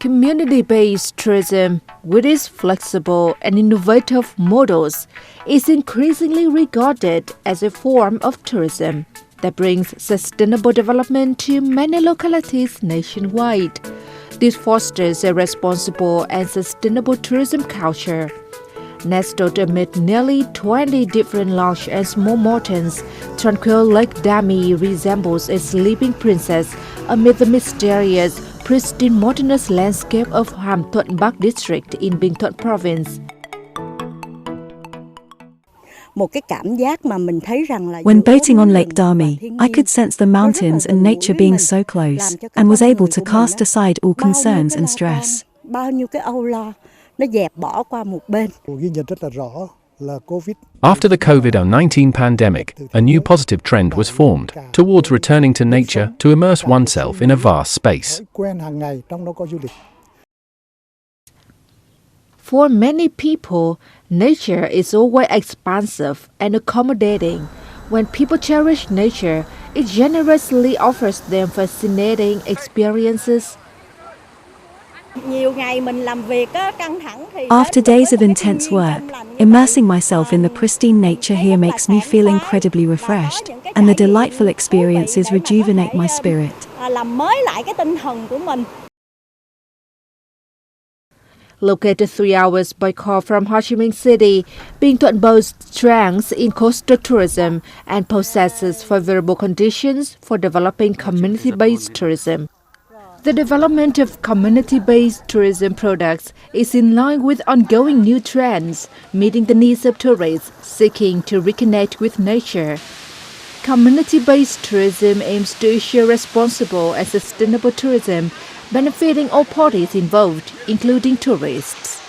Community-based tourism, with its flexible and innovative models, is increasingly regarded as a form of tourism that brings sustainable development to many localities nationwide. This fosters a responsible and sustainable tourism culture. Nestled amid nearly 20 different large and small mountains, tranquil Lake Dami resembles a sleeping princess amid the mysterious, pristine mountainous landscape of Hàm Thuận Bắc district in Bình Thuận province. When boating on Lake Dami, I could sense the mountains and nature being so close, and was able to cast aside all concerns and stress. After the COVID-19 pandemic, a new positive trend was formed towards returning to nature to immerse oneself in a vast space. For many people, nature is always expansive and accommodating. When people cherish nature, it generously offers them fascinating experiences. After days of intense work, immersing myself in the pristine nature here makes me feel incredibly refreshed, and the delightful experiences rejuvenate my spirit. Located 3 hours by car from Ho Chi Minh City, Bình Thuận boasts strengths in coastal tourism and possesses favorable conditions for developing community-based tourism. The development of community-based tourism products is in line with ongoing new trends, meeting the needs of tourists seeking to reconnect with nature. Community-based tourism aims to ensure responsible and sustainable tourism, benefiting all parties involved, including tourists.